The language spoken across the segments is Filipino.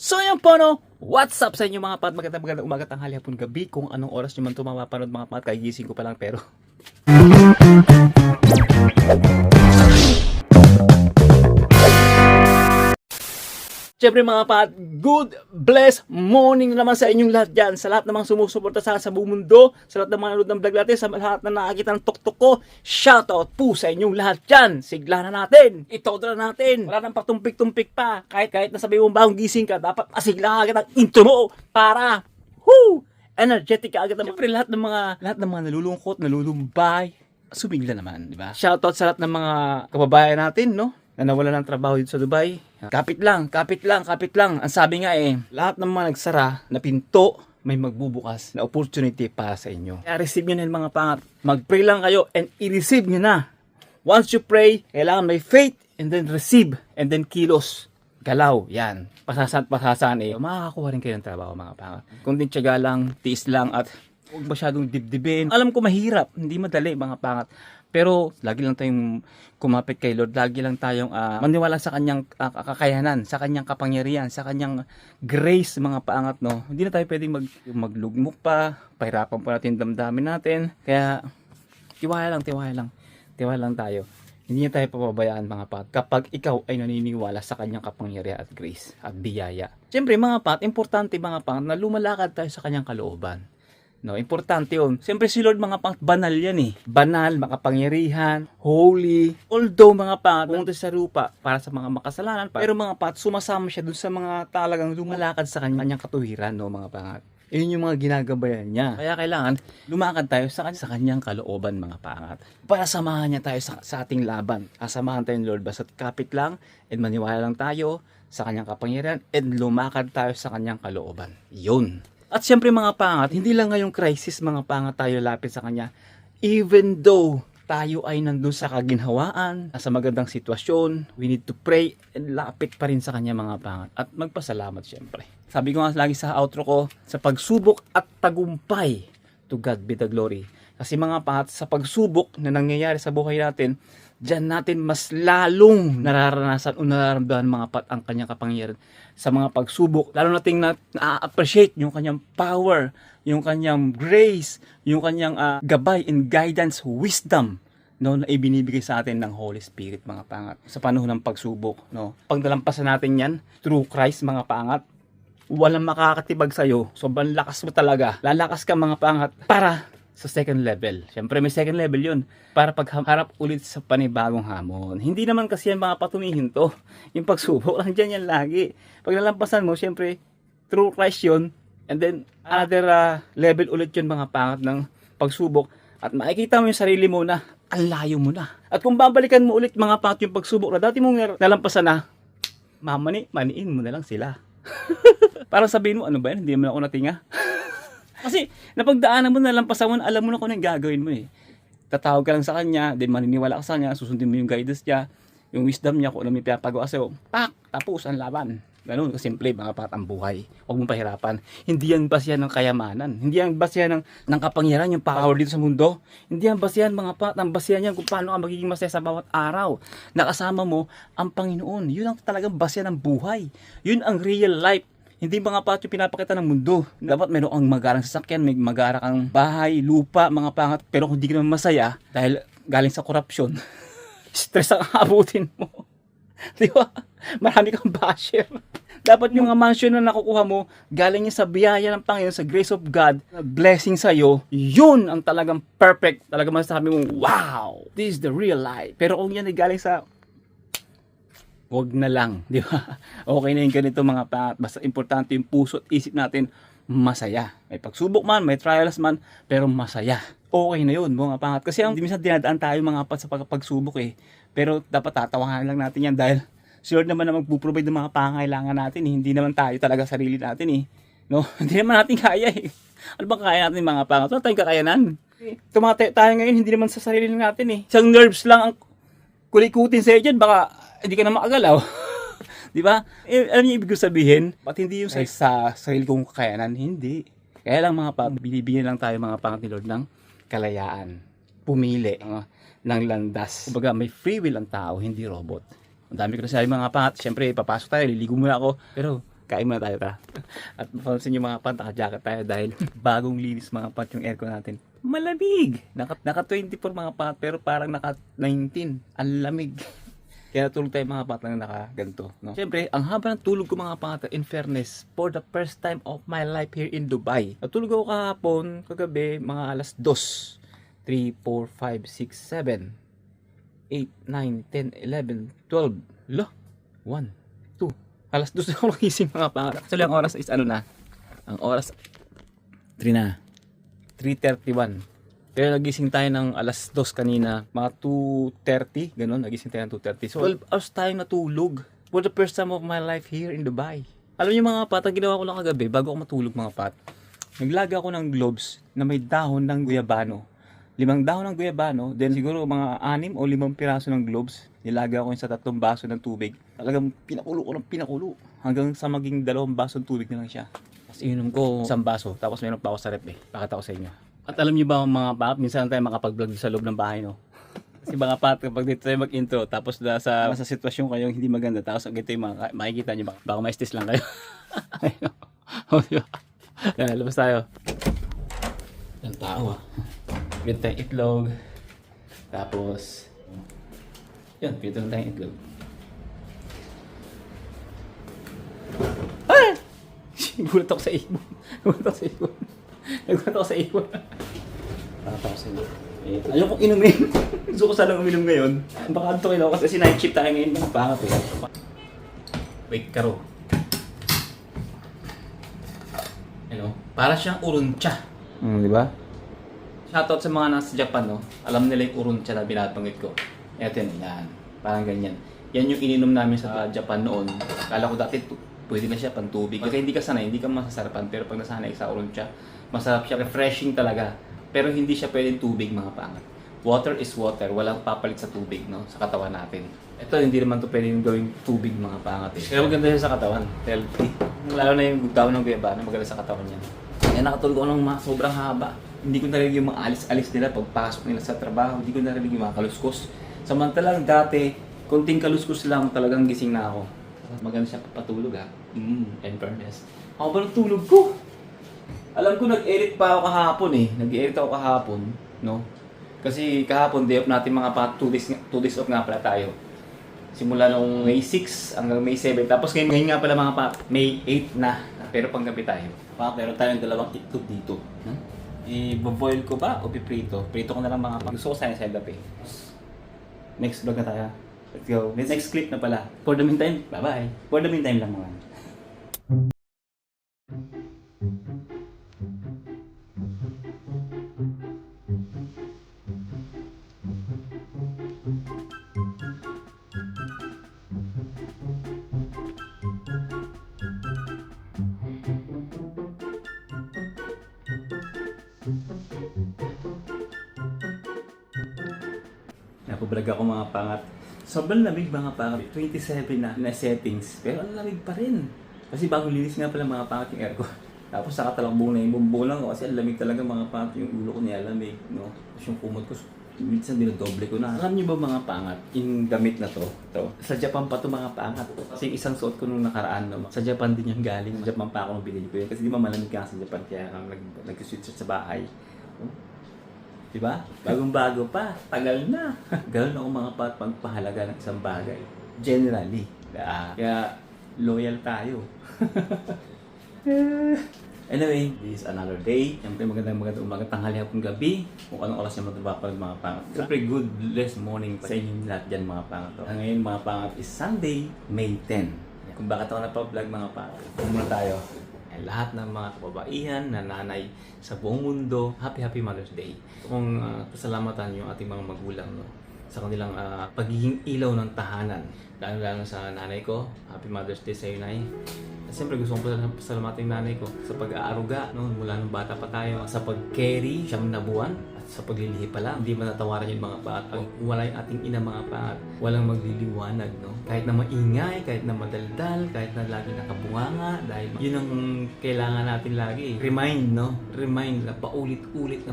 So yan po no, what's up sa inyo mga pat, magandang umaga, tanghali, hapon, gabi, kung anong oras nyo man ito mapapanood mga pat, kagigising ko pa lang pero Siyempre mga pat, good bless morning naman sa inyong lahat dyan. Sa lahat namang sumusuporta sa buong mundo, sa lahat ng mga nanonood ng vlog natin, sa lahat na nakakita ng tuktok ko, shoutout po sa inyong lahat dyan. Sigla na natin, itodo na natin, wala nang patumpik-tumpik pa. Kahit nasabi mong bagong gising ka, dapat masigla agad ang intro mo para, energetic ka agad. Siyempre lahat ng mga nalulungkot, nalulumbay, sumigla naman, di ba? Shoutout sa lahat ng mga kababayan natin, no? Na nawala ng trabaho dito sa Dubai. Kapit lang. Ang sabi nga lahat ng mga nagsara na pinto, may magbubukas na opportunity para sa inyo. Kaya receive nyo na yung mga pangat. Mag-pray lang kayo and i-receive nyo na. Once you pray, kailangan may faith and then receive and then kilos. Galaw, yan. Pasasan, makakakuha rin kayo ng trabaho mga pangat. Kung din tiyaga lang, tiis lang at huwag masyadong dibdibin. Alam ko mahirap, hindi madali mga pangat. Pero lagi lang tayong kumapit kay Lord, lagi lang tayong maniwala sa kanyang kakayanan, sa kanyang kapangyarihan, sa kanyang grace mga paangat, no. Hindi na tayo pwedeng maglugmok pa, pahirapan pa natin damdamin natin. Kaya tiwala lang tayo. Hindi niya tayo papabayaan mga pat kapag ikaw ay naniniwala sa kanyang kapangyarihan at grace at biyaya. Siyempre mga pat, importante mga pat na lumalakad tayo sa kanyang kalooban. No, importante yun. Siyempre si Lord mga pang banal yan Banal, makapangyarihan, holy. Although mga pat, pumunta sa rupa para sa mga makasalanan. Pero mga pat, sumasama siya dun sa mga talagang lumalakad sa kanyang katuwiran, no mga pangat. Yun yung mga ginagabayan niya. Kaya kailangan lumakad tayo sa kanyang kalooban mga pangat. Para samahan niya tayo sa ating laban. Samahan tayo ng Lord. Basta kapit lang and maniwala lang tayo sa kanyang kapangyarihan and lumakad tayo sa kanyang kalooban. Yun. At siyempre mga pangat, hindi lang ngayong crisis mga pangat tayo lapit sa kanya. Even though tayo ay nandun sa kaginhawaan, nasa magandang sitwasyon, we need to pray and lapit pa rin sa kanya mga pangat. At magpasalamat siyempre. Sabi ko nga lagi sa outro ko, sa pagsubok at tagumpay, to God be the glory. Kasi mga pangat, sa pagsubok na nangyayari sa buhay natin, diyan natin mas lalong nararanasan o nararamdaman mga pat ang kanyang kapangyarihan sa mga pagsubok. Lalo nating na-appreciate yung kanyang power, yung kanyang grace, yung kanyang gabay and guidance, wisdom, no, na ibinibigay sa atin ng Holy Spirit mga pangat sa panahon ng pagsubok, no. Pag nalampasan natin yan through Christ mga pangat, walang makakatibag sa'yo. Sobrang lakas mo talaga. Lalakas ka mga pangat para sa second level. Siyempre may second level yun para pagharap ulit sa panibagong hamon. Hindi naman kasi yan mga patumihin to. Yung pagsubok lang dyan yan lagi. Pag nalampasan mo, siyempre through Christ yun, and then another level ulit yun mga pangat ng pagsubok. At makikita mo yung sarili mo na ang layo mo na. At kung babalikan mo ulit mga pangat yung pagsubok na dati mong nalampasan na, maniin mo na lang sila. Para sabihin mo, ano ba yan? Hindi mo na ako natinga. Kasi napagdaanan mo, nalampasan mo, alam mo na kung ano yung gagawin mo Tatawag ka lang sa kanya, then maniniwala ka sa kanya, susundin mo yung guidance niya, yung wisdom niya, kung ano may pinapagawa sa'yo. Tapos ang laban. Ganun, kasimple, mga pat ang buhay. Huwag mong pahirapan. Hindi yan basihan ng kayamanan. Hindi yan basihan ng kapangyarihan, yung power dito sa mundo. Hindi yan basihan mga pat, ang basihan yan kung paano ka magiging masaya sa bawat araw. Nakasama mo ang Panginoon. Yun ang talagang basihan ng buhay. Yun ang real life. Hindi mga pat yung pinapakita ng mundo. Dapat meron kang magarang sasakyan, may magara kang bahay, lupa, mga pangat. Pero kung hindi ka naman masaya, dahil galing sa korupsyon, stress ang abutin mo. Di ba? Marami kang basher. Dapat yung mansion na nakukuha mo, galing niya sa biyaya ng Panginoon, sa grace of God, blessing sa'yo, yun ang talagang perfect. Talagang masasabi mo, wow, this is the real life. Pero kung yan ay galing sa wag na lang, di ba? Okay na yung ganito mga pangat. Basta importante yung puso at isip natin masaya. May pagsubok man, may trials man, pero masaya. Okay na yun mga pangat. Kasi ang minsan dinadaan tayo mga pat sa pagsubok Pero dapat tatawanan lang natin yan dahil si Lord naman na magpo-provide ng mga pangangailangan natin Hindi naman tayo talaga sarili natin No? Hindi naman natin kaya Ano bang kaya natin mga pangat? Wala tayong kakayanan. Tumatayo tayo ngayon, hindi naman sa sarili natin Isang nerves lang ang kulikutin sa'yo dyan, baka hindi ka na makagalaw. Di ba? Alam niyo ibig sabihin? Ba't hindi yung sa sarili kong kakayanan? Hindi. Kaya lang mga pangat, binibigyan lang tayo mga pangat ni Lord ng kalayaan. Pumili ng landas. Kumbaga, may free will ang tao, hindi robot. Ang dami ko na sabi mga pangat. Siyempre, papasok tayo, liligo muna ako. Pero Kain muna tayo, tara. At mapansin nyo mga pat, naka-jacket tayo dahil bagong linis mga pat yung aircon natin. Malamig! Naka 24 mga pat, pero parang naka 19. Ang lamig. Kaya natulog tayo mga pat lang naka-ganto. No? Siyempre, ang haba ng tulog ko mga pat, in fairness, for the first time of my life here in Dubai. Natulog ako kahapon, kagabi, mga alas 2. 3, 4, 5, 6, 7, 8, 9, 10, 11, 12. Lo, 1, 2. Alas 2 na ako nagising mga pangarap. Actually, ang oras is ano na? Ang oras 3 na. 3:31. Pero nagising tayo ng alas 2 kanina. Mga 2:30. Ganon, nagising tayo ng 2:30. So, 12 hours tayong natulog. For the first time of my life here in Dubai. Alam niyo mga pat, ang ginawa ko lang kagabi, bago ako matulog mga pat, naglaga ako ng gloves na may dahon ng guyabano. 5 dahon ng guyabano, then siguro mga 6 o 5 piraso ng gloves. Nilaga ko yun sa 3 baso ng tubig. Talagang pinakulo ko ng pinakulo. Hanggang sa maging 2 baso ng tubig na lang siya. Tapos inom ko 1 baso. Tapos meron pa ako sa rep eh. Pakita ko sa inyo. At alam niyo ba mga pat, minsan tayo makapag-vlog sa loob ng bahay, no? Kasi mga pat, kapag dito tayo mag-intro, tapos sa sitwasyon kayo hindi maganda, tapos ito yung mga makikita niyo, baka ma-stress lang kayo. Labas tayo. Ang tao ah. Pito tayong itlog. Tapos, yun, pito lang tayong itlog. Ah! Gulat ako sa ibon. Gulat ako sa ibon. Nagulat ako sa ibon. Gulat ako sa ibon. Ayoko inumin. Gusto ko sana uminom ngayon. Baka ito kayo kasi night shift tayo ngayon. Bakit eh? Wait, karo. Ano? Para siyang uruncha. Di ba? Shoutout sa mga nasa Japan, no? Alam nila yung uruncha na binabanggit ko. Eto yan. Parang ganyan. Yan yung ininom namin sa Japan noon. Kala ko dati pwede na siya pantubig. Kasi hindi ka sanay, hindi ka masasarapan. Pero pag nasanay sa uruncha, masarap siya. Refreshing talaga. Pero hindi siya pwedeng tubig, mga pangat. Water is water. Walang papalit sa tubig, no? Sa katawan natin. Ito, hindi naman to pwedeng gawing tubig, mga pangat. Eh. Pero maganda siya sa katawan. Healthy. Lalo na yung daw ng guyabano, maganda sa katawan niya. Yan, nakatulog ako ng sobrang haba. Hindi ko narinig yung mga alis-alis nila pagpasok nila sa trabaho. Hindi ko narinig yung mga kaluskos. Samantalang dati, konting kaluskos lang talagang gising na ako. Maganda siya papatulog ha. In fairness. Ako ba ng tulog ko? Alam ko nag-edit pa ako kahapon eh. Nag-edit ako kahapon. No? Kasi kahapon day off natin mga 2 days off nga pala tayo. Simula nung May 6 hanggang May 7. Tapos ngayon nga pala mga May 8 na. Pero panggabi tayo. Meron tayong 2 itlog dito. I-boil ko ba o piprito? Prito ko na lang mga gusto ko sana sa up eh. Next vlog na tayo. Let's go. Next clip na pala. For the meantime, bye-bye. For the meantime lang mga. Napablog ako mga pangat. Sobrang lamig mga pangat. 27 na settings. Pero ang lamig pa rin. Kasi bagong linis nga pala mga pangat yung aircon. Tapos nakatalakbong na yung bumbulang ko. Kasi ang lamig talaga mga pangat. Yung ulo ko nilalamig. No? Tapos yung kumot ko, minsan dinodoble ko na. Alam niyo ba mga pangat, yung damit na to, sa Japan pa to mga pangat. Kasi yung isang suot ko nung nakaraan, no? Sa Japan din yung galing. Sa Japan pa ako nung binili ko yan. Kasi di ba malamig ka sa Japan, kaya nag-switch sa bahay. Diba? Bagong-bago pa. Tagal na. Ganoon ako mga pagpahalaga ng isang bagay. Generally. Kaya loyal tayo. Anyway, this is another day. Siyempre magandang umaga, tanghali, hapon, gabi. Kung anong oras yung matubapag mga pangat. Siyempre good blessed morning sa inyong lahat dyan mga pangat. Ngayon mga pangat is Sunday, May 10. Kung bakit ako napag-vlog mga pangat. Muna tayo. Lahat ng mga kababaihan na nanay sa buong mundo, happy Mother's Day. Kung pasalamatan yung ating mga magulang, no? Sa kanilang pagiging ilaw ng tahanan. Lalo sa nanay ko, happy Mother's Day sa iyo, Nay. At siyempre gusto kong pasalamatan yung nanay ko sa pag-aaruga, no? Mula nung bata pa tayo, sa pag-carry, 9 na buwan, at sa paglilihi pa lang. Hindi matatawaran yung mga bata. Pag wala yung ating ina mga bata, walang magliliwanag, no? Kahit na maingay, kahit na madaldal, kahit na lagi nakabunganga, dahil yun ang kailangan natin lagi. Remind, no? Remind na paulit-ulit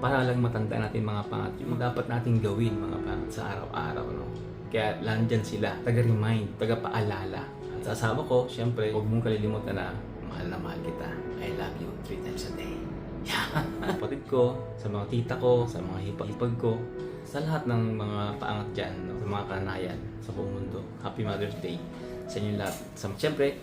para lang matanda natin mga pangat. Yung dapat natin gawin mga pangat sa araw-araw, no? Kaya landyan sila, taga-remind, taga-paalala. At Sa asawa ko, syempre, huwag mong kalilimutan na mahal na mahal kita. I love you 3 times a day. Kapatid ko, sa mga tita ko, sa mga hipag-hipag ko, sa lahat ng mga paangat dyan, no? Sa mga kanayan sa buong mundo. Happy Mother's Day sa inyo lahat. Siyempre,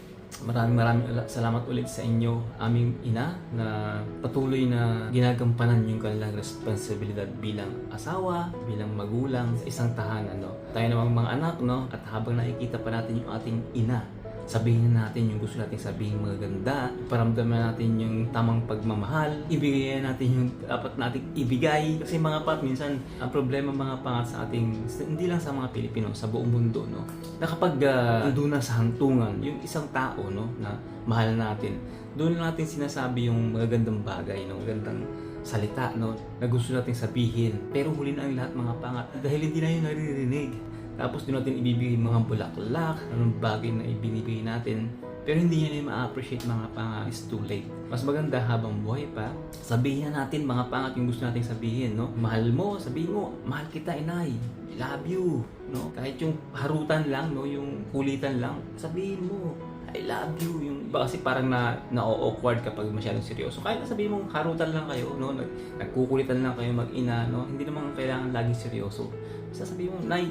maraming salamat ulit sa inyo, aming ina, na patuloy na ginagampanan yung kanilang responsibilidad bilang asawa, bilang magulang sa isang tahanan, no? Tayo namang mga anak, no? At habang nakikita pa natin yung ating ina, sabihin na natin yung gusto nating sabihin mga ganda, iparamdaman natin yung tamang pagmamahal, ibigay natin yung dapat nating ibigay. Kasi mga pat, minsan ang problema mga pangat sa ating, hindi lang sa mga Pilipino, sa buong mundo, no, na kapag nandun na sa hantungan yung isang tao, no, na mahal natin, doon natin sinasabi yung magagandang bagay, no, magandang salita, no, na gusto nating sabihin, pero huli na ang lahat mga pangat dahil hindi na yun naririnig. Tapos doon natin ibibigay mga bulaklak, anong bagay na ibinibigay natin. Pero hindi niya ma-appreciate mga pangat, is too late. Mas maganda habang buhay pa, sabihin natin mga pangat yung gusto nating sabihin, no? Mahal mo, sabihin mo, mahal kita inay, I love you, no? Kahit yung harutan lang, no? Yung kulitan lang, sabihin mo, I love you. Yung iba kasi parang na-awkward kapag masyadong seryoso. Kahit sabihin mo, harutan lang kayo, no? Nagkukulitan lang kayo mag-ina, no? Hindi naman kailangan laging seryoso. Basta sabihin mo, nay,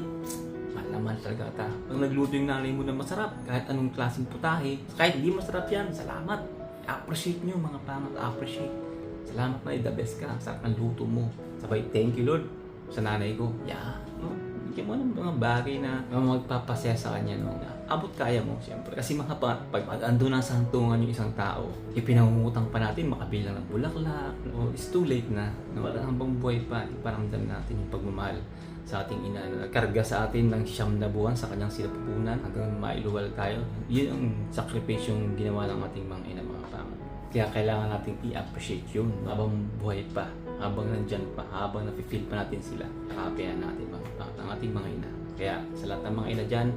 mahal talaga ta. Pag nagluto yung nanay mo na masarap, kahit anong klaseng putahe, kahit hindi masarap yan, salamat. Appreciate nyo mga pangat, appreciate. Salamat na, the best ka. Sarap ng luto mo. Sabay, thank you Lord sa nanay ko. Yeah, no? Bigyan mo ng mga bagay na magpapasaya sa kanya, no? Abot kaya mo, siyempre. Kasi mga pag ando na sa hantungan yung isang tao, ipinangungutang pa natin, makabilang ng bulaklak, no? It's too late na. Wala hambang buhay pa, iparamdam natin yung pagmamahal sa ating ina na nagkarga sa atin ng 9 na buwan sa kanyang sinapupunan hanggang mailuwal tayo. Yun ang sakripisyong ginawa ng ating mga ina, mga pangat. Kaya kailangan nating i-appreciate yun habang buhay pa, habang nandyan pa, habang nafe-feel pa natin sila. Nakapihan natin mga pangat, ang ating mga ina. Kaya sa lahat ng mga ina dyan,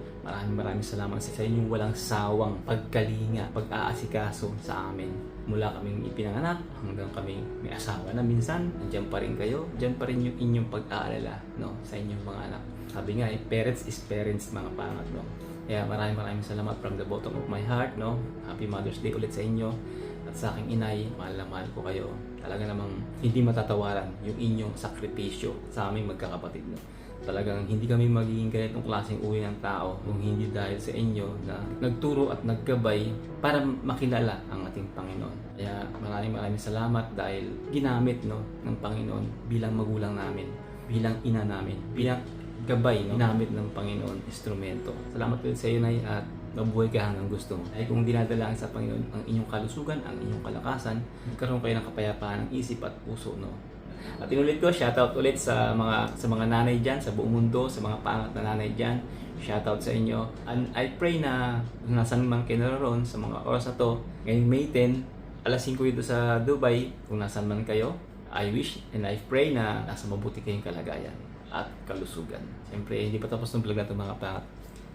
maraming salamat sa inyong walang sawang pagkalinga, pag-aasikaso sa amin. Mula kaming ipinanganak hanggang kaming may asawa na minsan, nandiyan pa rin kayo, dyan pa rin yung inyong pag-aalala, no, sa inyong mga anak. Sabi nga, parents is parents, mga pangat, no. Kaya maraming salamat from the bottom of my heart, no. Happy Mother's Day ulit sa inyo. At sa aking inay, mahal na mahal ko kayo. Talaga namang hindi matatawaran yung inyong sakripisyo sa aming magkakapatid, no. Talagang hindi kami magiging ganitong klaseng uri ng tao kung hindi dahil sa inyo na nagturo at naggabay para makilala ang ating Panginoon. Kaya maraming salamat dahil ginamit, no, ng Panginoon bilang magulang namin, bilang ina namin, bilang gabay, no, ginamit ng Panginoon instrumento. Salamat ulit sa iyo, Nay, at mabuhay ka hanggang gusto mo. Ay kung dinadalaan sa Panginoon ang inyong kalusugan, ang inyong kalakasan, magkaroon kayo ng kapayapaan ng isip at puso, no. At inulit ko, shoutout ulit sa mga nanay dyan, sa buong mundo, sa mga paangat na nanay dyan. Shoutout sa inyo. And I pray na kung nasan man kayo naroon sa mga oras na to, ngayong May 10, alas 5 dito sa Dubai, kung nasan man kayo, I wish and I pray na nasa mabuti kayong kalagayan at kalusugan. Siyempre, hindi pa tapos ng vlog na ito mga pangat.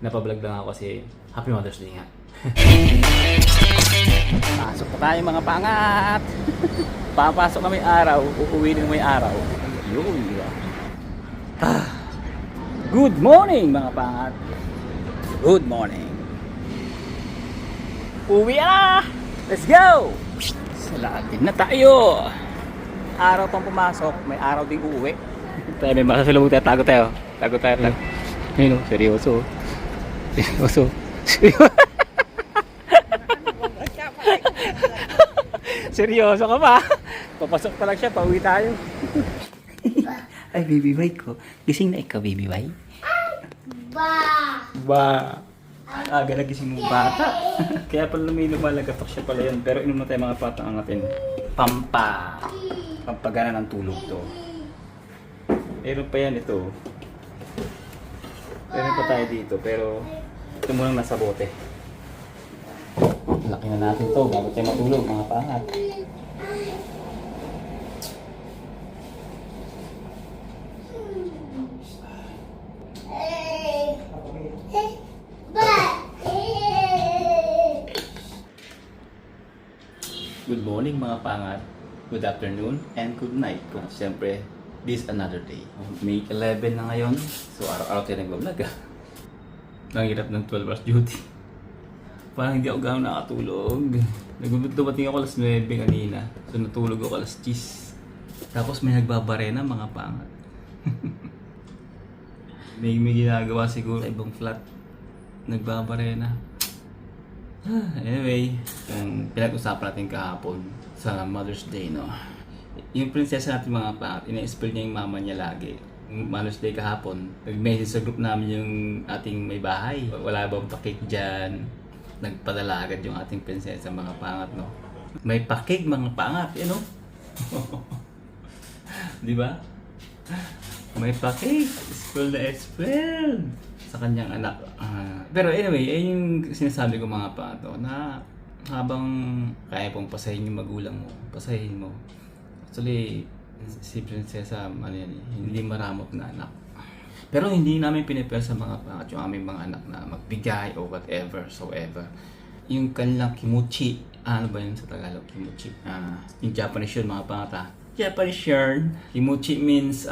Napablog lang ako kasi Happy Mother's Day nga. Pasok pa tayo mga pangat! Papasok na may araw, uuwi din may araw. Yun, di ba? Good morning mga pangat! Good morning! Uwi na! Let's go! Sa latin na tayo! Araw pang pumasok, may araw ding uuwi. Tayo may makasalubog tayo, tago tayo. Tago. Ayun o, seryoso. Seryoso. Seryoso ka ba? Papasok pa lang siya, pauwi tayo. Ay, baby boy ko. Gising na ikaw, baby boy? Ba. Aga na gising mong bata. Kaya pala may lumalagatok siya pala yun. Pero inom na tayo mga patang angatin. Pampagana ng tulog to. Meron pa yan ito. Meron pa tayo dito. Pero ito munang nasa bote. Laki na natin to bago tayo matulog mga pangat. Good morning mga pangat. Good afternoon and good night. Siyempre, this another day. May 11 na ngayon. So araw-araw tayo nagbablog ah. Ang hirap ng 12 hours duty. Parang hindi ako gano'ng nakatulog. Dumating ako alas 9 kanina. So natulog ako alas 10. Tapos may nagbabarena mga pangat. may ginagawa siguro sa ibang flat. Nagbabarena. Anyway, yung pinag-usapan natin kahapon sa Mother's Day, no? Yung prinsesa natin mga pangat, ina-spill niya yung mama niya lagi. Yung Mother's Day kahapon, nag-message sa group namin yung ating may bahay. Wala bang pa-cake dyan? Nagpadala agad yung ating prinsesa mga pangat, no? May pa-cake mga pangat, you know? Di ba? May pa-cake. Spill na spill sa kanyang anak. Pero anyway, yung sinasabi ko mga pangat, no? Na habang kaya pong pasahin yung magulang mo, pasahin mo. Actually, si prinsesa, hindi maramot na anak. Pero hindi namin pinipare sa mga pangat yung aming mga anak na magbigay o whatever, soever. Yung kanilang kimuchi, ano ba yun sa Tagalog? Kimuchi. Yung Japanese yun mga pangat. Japanese yarn. Kimuchi means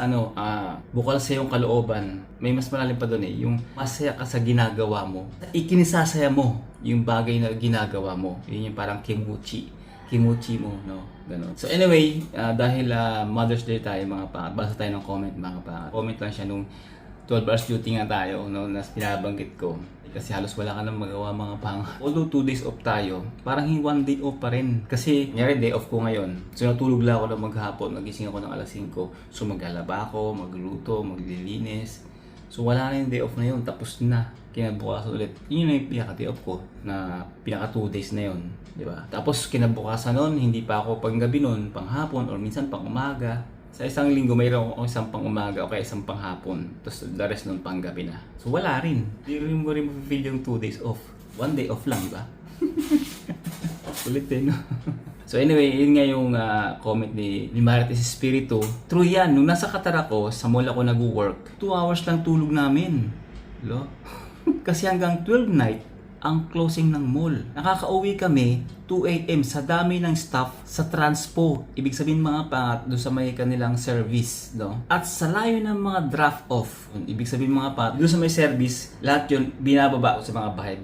bukal sa yung kalooban. May mas malalim pa doon yung masaya ka sa ginagawa mo. Ikinisasaya mo yung bagay na ginagawa mo. Yun yung parang kimuchi. Kimuchi mo, no? Ganun. So anyway, dahil Mother's Day tayo mga pangat, basa tayo ng comment mga pangat. Comment lang siya nung 12 hours duty nga tayo, no, na pinabanggit ko. Kasi halos wala ka nang magawa mga pangat. Although 2 days off tayo, parang 1 day off pa rin. Kasi, nyari day off ko ngayon. So natulog lang ako ng maghapon, nagising ako ng alas 5. So maglalaba ako, magluto, maglilinis. So wala na yung day off na yun, tapos na. Kinabukasan ulit. Yun yung pinaka-day off ko na pinaka 2 days na yun. Diba? Tapos kinabukasan nun, hindi pa ako panggabi nun, panghapon, or minsan pang umaga. Sa isang linggo, mayroon ako isang pang umaga o kaya isang pang hapon. Tapos the rest nun pang gabi na. So wala rin. Hindi rin mo feel yung 2 days off. 1 day off lang, diba? Ulit no? So anyway, yun nga yung comment ni Marites Espiritu. True yan, nung nasa Qatar ako, sa mall ako nag-work, 2 hours lang tulog namin. Lo? Kasi hanggang 12 night, ang closing ng mall. Nakakauwi kami 2 AM sa dami ng staff sa transpo. Ibig sabihin mga pangat doon sa may kanilang service, no? At sa layo ng mga draft off. Ibig sabihin mga pangat doon sa may service, lahat yun binababa sa mga bahay,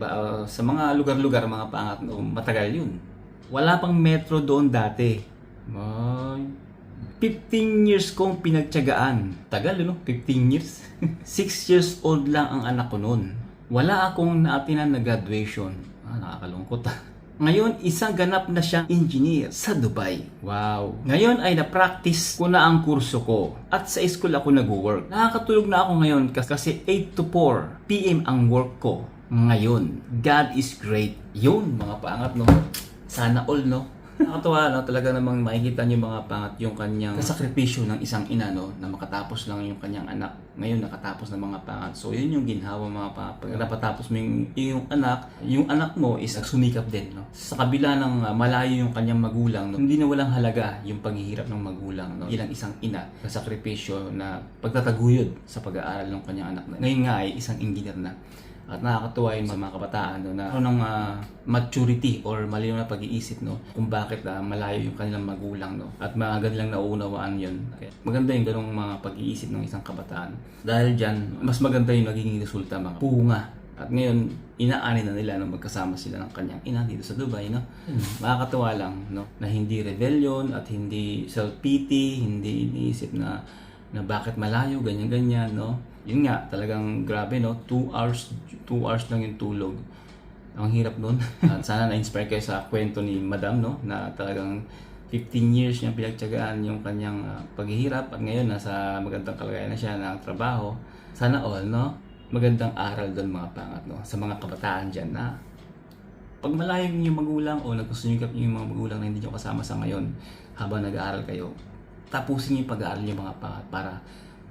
sa mga lugar-lugar mga pangat, no? Matagal yun. Wala pang metro doon dati. 15 years kong pinagtiyagaan. Tagal, no? 15 years. 6 years old lang ang anak ko noon. Wala akong naatinan na graduation. Nakakalungkot. Ngayon, isang ganap na siyang engineer sa Dubai. Wow. Ngayon ay na-practice ko na ang kurso ko. At sa school ako nag-work. Nakakatulog na ako ngayon kasi 8 to 4 PM ang work ko. Ngayon, God is great. Yun, mga paangat, no? Sana all, no? Nakakatawa, no? Talaga namang makikita niyo mga pangat yung kanyang sakripisyo ng isang ina, no? Na makatapos lang yung kanyang anak. Ngayon nakatapos ng mga pangat. So yun yung ginhawa mga pangat. Pag napatapos mo yung anak mo is nagsumikap din, no? Sa kabila ng malayo yung kanyang magulang, no? Hindi na walang halaga yung paghihirap ng magulang, no? Ilang isang ina sa sakripisyo na pagtataguyod sa pag-aaral ng kanyang anak. Ngayon nga ay isang engineer na. At nakakatuwa yun sa mga kabataan, no, na ng maturity or malinaw na pag-iisip, no, kung bakit malayo yung kanilang magulang, no, at mga lang nauunawaan yun. Okay. Maganda yung ganong mga pag-iisip ng isang kabataan. Dahil dyan, mas maganda yung nagiging resulta, mga bunga. At ngayon, inaani na nila na magkasama sila ng kanyang ina dito sa Dubai, no. Makakatuwa lang, no, na hindi rebellion at hindi self-pity, hindi iniisip na bakit malayo, ganyan-ganyan, no. Yun nga, talagang grabe, no? 2 hours lang yung tulog. Ang hirap nun. At sana na-inspire kayo sa kwento ni Madam, no? Na talagang 15 years niyang pinagtiyagaan yung kanyang paghihirap. At ngayon, nasa magandang kalagayan na siya ng trabaho. Sana all, no? Magandang aral doon mga pangat, no? Sa mga kabataan dyan na pag malayo yung magulang o nagkusumikap yung mga magulang na hindi nyo kasama sa ngayon habang nag-aaral kayo, tapusin yung pag-aaral yung mga pangat para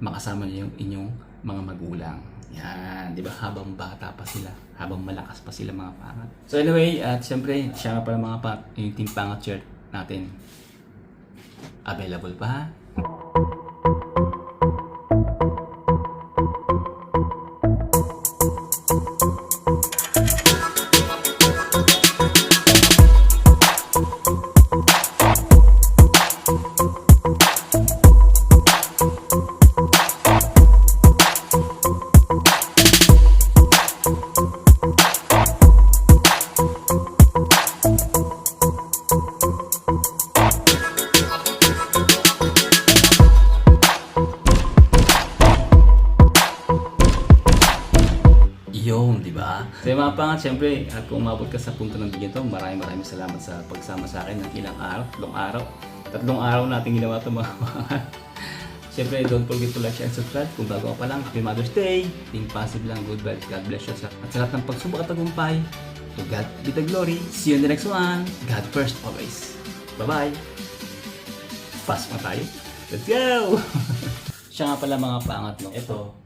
makasama niyo yung inyong mga magulang. Yan, di ba? Habang bata pa sila, habang malakas pa sila mga pangat. So anyway, at syempre, siya nga pala mga pangat, yung team pangat shirt natin. Available pa ha? mga pangat, syempre, at kung umabot ka sa punto ng bigyan to, maraming salamat sa pagsama sa akin ng ilang araw, 3 araw natin ginawa ito mga pangat. Syempre, don't forget to like, share, and subscribe. Kung bago ka pa lang, Happy Mother's Day. Think positive lang, good vibes, God bless you. At sa lahat ng pagsubok at tagumpay, to God be the glory. See you in the next one. God first always. Bye-bye. Pass pa tayo. Let's go! Siya nga pala mga pangat, no? Ito,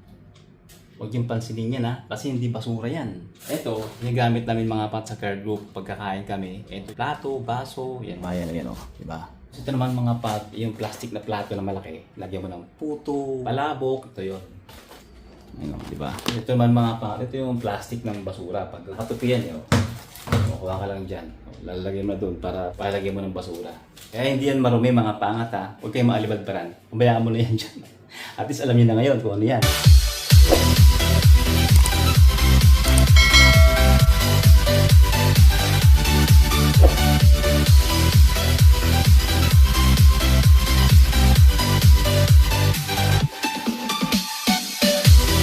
huwag yung pansinin yan ha, kasi hindi basura yan. Ito, ginagamit namin mga pangat sa care group pagkakain kami. Ito, plato, baso, yan. Bayan, yan o, diba? So, ito naman mga pat, yung plastic na plato na malaki. Lagyan mo ng puto, palabok, ito yun. Ano, diba? Ito naman mga pangat, ito yung plastic ng basura. Pag katupi yan, yun. Kuha ka lang dyan. Lalagay mo na doon para palagay mo ng basura. Kaya hindi yan marumi mga pangat ha. Huwag kayong maalibadbaran. Pabayaan mo na yan dyan. At least alam niyo na ngayon kung ano yan.